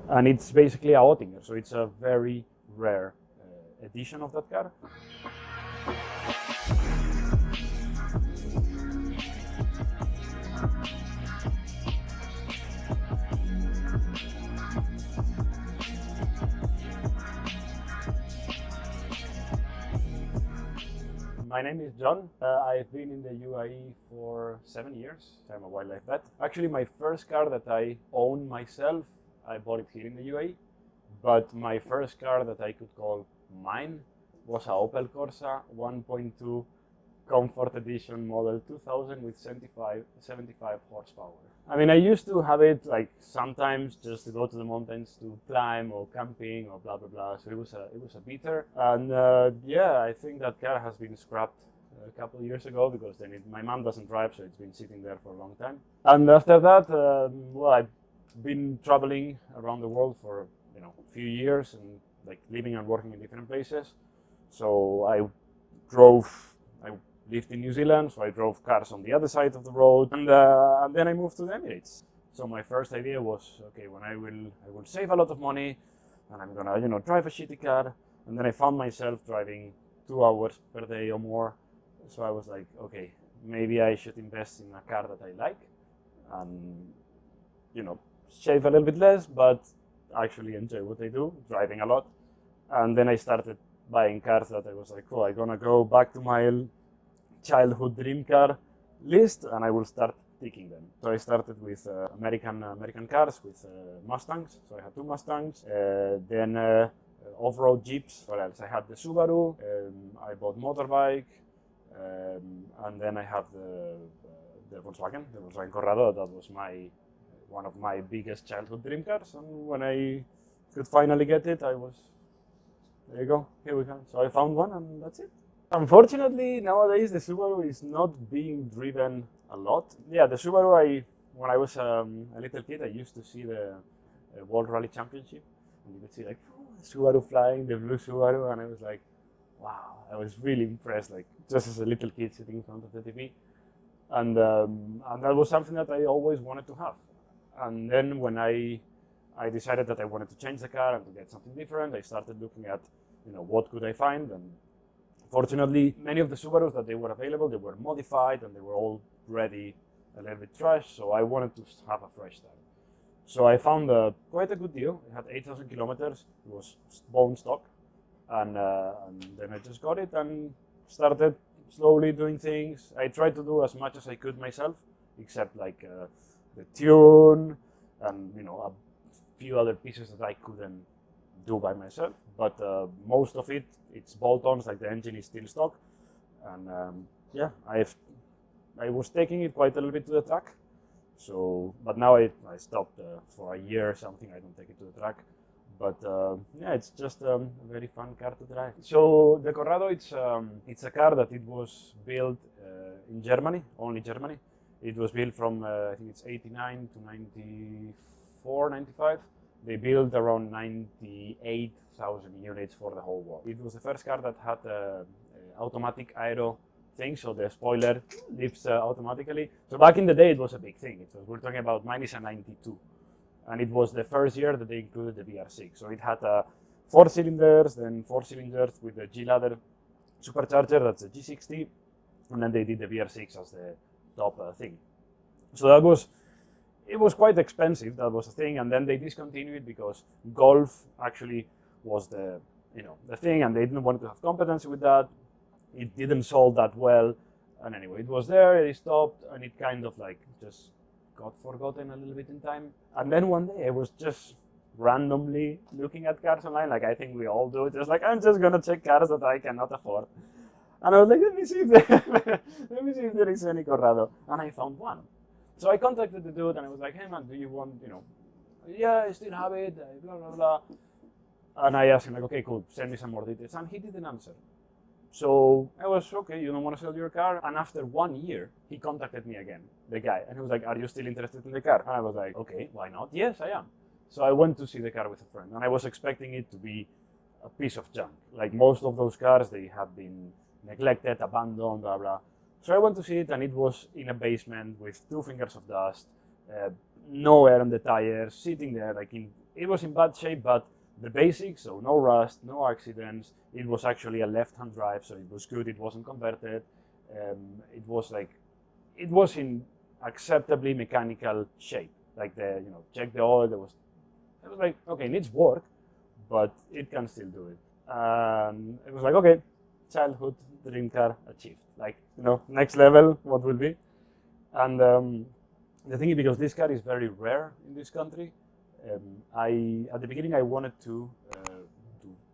and it's basically a Oettinger, so it's a very rare edition of that car. My name is John. I've been in the U.A.E. for 7 years. I'm a wildlife vet. Actually, my first car that I own myself, I bought it here in the U.A.E. But my first car that I could call mine was a Opel Corsa 1.2 Comfort Edition model 2000 with 75 horsepower. I mean, I used to have it like sometimes just to go to the mountains to climb or camping or blah blah blah. So it was a beater, and yeah, I think that car has been scrapped a couple of years ago because then my mom doesn't drive, so it's been sitting there for a long time. And after that, well, I've been traveling around the world for a few years and like living and working in different places. So I lived in New Zealand, so I drove cars on the other side of the road, and then I moved to the Emirates. So my first idea was, okay, when I will save a lot of money, and I'm gonna drive a shitty car. And then I found myself driving 2 hours per day or more. So I was like, okay, maybe I should invest in a car that I like, and save a little bit less, but actually enjoy what I do, driving a lot. And then I started buying cars that I was like, oh, I'm gonna go back to my childhood dream car list, and I will start ticking them. So I started with American cars, with Mustangs. So I had 2 Mustangs. Then off-road Jeeps. What else? I had the Subaru. I bought motorbike, and then I have the Volkswagen Corrado. That was one of my biggest childhood dream cars. And when I could finally get it, I was, there you go, here we go. So I found one, and that's it. Unfortunately, nowadays the Subaru is not being driven a lot. Yeah, the Subaru, when I was a little kid, I used to see the World Rally Championship, and you could see like Subaru flying, the blue Subaru, and I was like, wow, I was really impressed, like just as a little kid sitting in front of the TV. And that was something that I always wanted to have. And then when I decided that I wanted to change the car and to get something different, I started looking at, what could I find. And fortunately, many of the Subarus that they were available, they were modified and they were already a little bit trash. So I wanted to have a fresh start. So I found quite a good deal. It had 8,000 kilometers. It was bone stock. And then I just got it and started slowly doing things. I tried to do as much as I could myself, except like the tune and a few other pieces that I couldn't do by myself. But most of it's bolt-ons, like the engine is still stock. And yeah, I was taking it quite a little bit to the track. So, but now I stopped for a year or something. I don't take it to the track. But yeah, it's just a very fun car to drive. So the Corrado, it's a car that it was built in Germany, only Germany. It was built from I think it's 89 to 94, 95. They built around 98,000 units for the whole world. It was the first car that had automatic aero thing, so the spoiler lifts automatically. So back in the day, it was a big thing. We're talking about mine is a 92. And it was the first year that they included the VR6. So it had 4 cylinders, then 4 cylinders with the G-Ladder supercharger, that's a G60, and then they did the VR6 as the top thing. So it was quite expensive, that was a thing, and then they discontinued it because Golf actually was the thing, and they didn't want to have competency with that. It didn't sell that well, and anyway, it was there, it stopped, and it kind of like just got forgotten a little bit in time. And then one day I was just randomly looking at cars online, like I think we all do. Just like, I'm just gonna check cars that I cannot afford. And I was like, let me see if there is any Corrado. And I found one. So I contacted the dude and I was like, hey man, do you want, yeah, I still have it, blah, blah, blah. And I asked him like, okay, cool, send me some more details. And he didn't answer. So I was, okay, you don't want to sell your car? And after 1 year, he contacted me again, the guy. And he was like, are you still interested in the car? And I was like, okay, why not? Yes, I am. So I went to see the car with a friend. And I was expecting it to be a piece of junk. Like most of those cars, they have been neglected, abandoned, blah, blah. So I went to see it, and it was in a basement with 2 fingers of dust, no air on the tires, sitting there like in it was in bad shape, but the basics, so no rust, no accidents. It was actually a left-hand drive, so it was good. It wasn't converted. It was in acceptably mechanical shape. Like check the oil. It was like, okay, it needs work, but it can still do it. And it was like, okay, childhood dream car achieved. Like, next level, what will be? And the thing is, because this car is very rare in this country, at the beginning I wanted to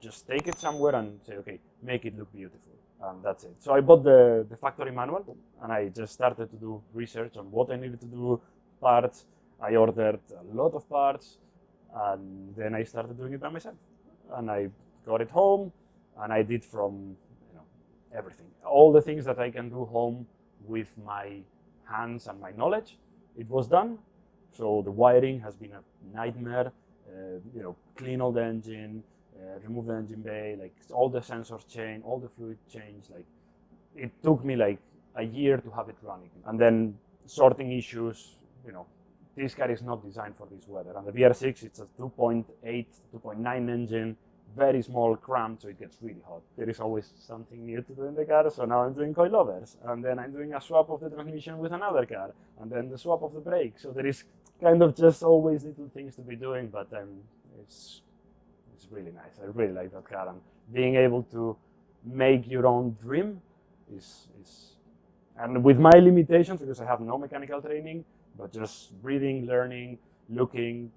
just take it somewhere and say, okay, make it look beautiful, and that's it. So I bought the factory manual, and I just started to do research on what I needed to do, parts. I ordered a lot of parts, and then I started doing it by myself. And I got it home, and I did from everything, all the things that I can do home with my hands and my knowledge. It was done. So the wiring has been a nightmare. Clean all the engine, remove the engine bay, like all the sensors change, all the fluid change. Like it took me like a year to have it running. And then sorting issues. This car is not designed for this weather. And the VR6, it's a 2.8, 2.9 engine, very small, cramped, so it gets really hot. There is always something new to do in the car, so now I'm doing coilovers, and then I'm doing a swap of the transmission with another car, and then the swap of the brake. So there is kind of just always little things to be doing, but it's really nice. I really like that car, and being able to make your own dream is and with my limitations, because I have no mechanical training, but just reading, learning, looking,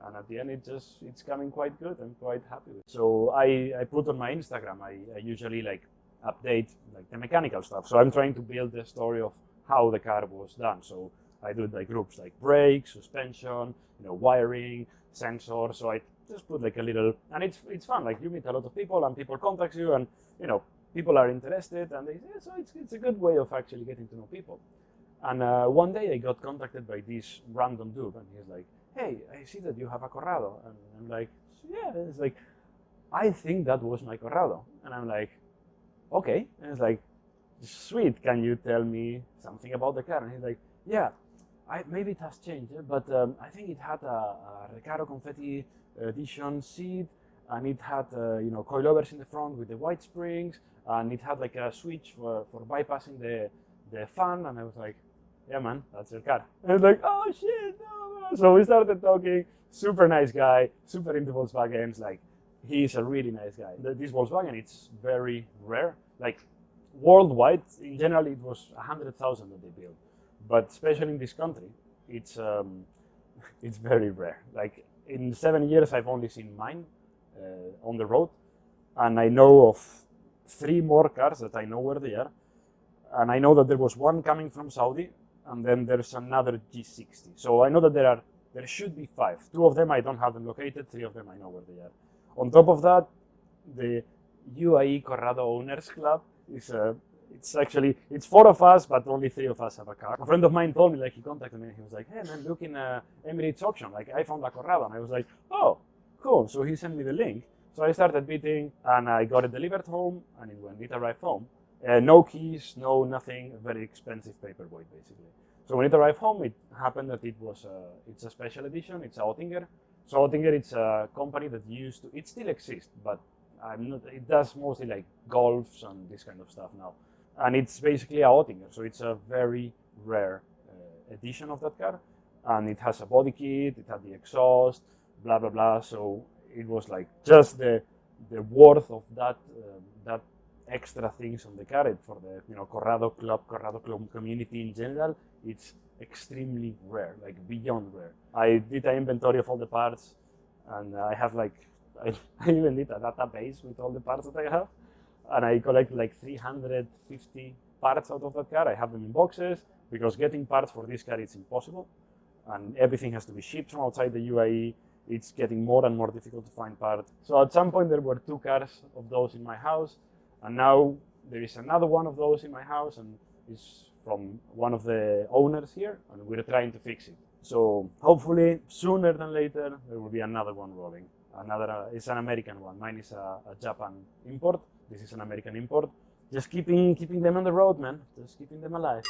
and at the end it's coming quite good. I'm quite happy with it. So I put on my Instagram, I usually update the mechanical stuff. So I'm trying to build the story of how the car was done. So I do it by groups, like brakes, suspension, wiring, sensors. So I just put a little, and it's fun. Like you meet a lot of people, and people contact you, and people are interested, and they say, so it's a good way of actually getting to know people. And one day I got contacted by this random dude, and he's like, hey, I see that you have a Corrado. And I'm like, yeah. It's like, I think that was my Corrado. And I'm like, okay. And it's like, sweet, can you tell me something about the car? And he's like, yeah, maybe it has changed, but I think it had a Recaro Confetti edition seat, and it had coilovers in the front with the white springs, and it had a switch for bypassing the fan. And I was like, yeah, man, that's your car. And I was like, oh shit, no. So we started talking. Super nice guy, super into Volkswagens. He's a really nice guy. This Volkswagen, it's very rare. Worldwide, in general, it was 100,000 that they built, but especially in this country, it's very rare. In 7 years, I've only seen mine on the road, and I know of 3 more cars that I know where they are, and I know that there was one coming from Saudi, and then there's another G60. So I know that there should be 5. 2 of them I don't have them located. 3 of them I know where they are. On top of that, the U.A.E. Corrado Owners Club is it's 4 of us, but only 3 of us have a car. A friend of mine told me, he contacted me, and he was like, hey man, look in Emirates auction, I found a Corrado. And I was like, oh, cool. So he sent me the link. So I started bidding, and I got it delivered home, and it arrived home. No keys, no nothing, a very expensive paperweight basically. So when it arrived home, it happened that it's a special edition, it's a Oettinger. So Oettinger, it's a company that it still exists, but it does mostly Golfs and this kind of stuff now. And it's basically a Oettinger, so it's a very rare edition of that car. And it has a body kit, it had the exhaust, blah, blah, blah. So it was just the worth of that extra things on the car for the Corrado Club community in general. It's extremely rare, beyond rare. I did an inventory of all the parts, and I have I even did a database with all the parts that I have, and I collected 350 parts out of that car. I have them in boxes, because getting parts for this car is impossible, and everything has to be shipped from outside the U.A.E. It's getting more and more difficult to find parts. So at some point there were 2 cars of those in my house, and now there is another one of those in my house, and it's from one of the owners here, and we're trying to fix it. So hopefully sooner than later there will be another one rolling. It's an American one. Mine is a Japan import. This is an American import. Just keeping them on the road, man. Just keeping them alive.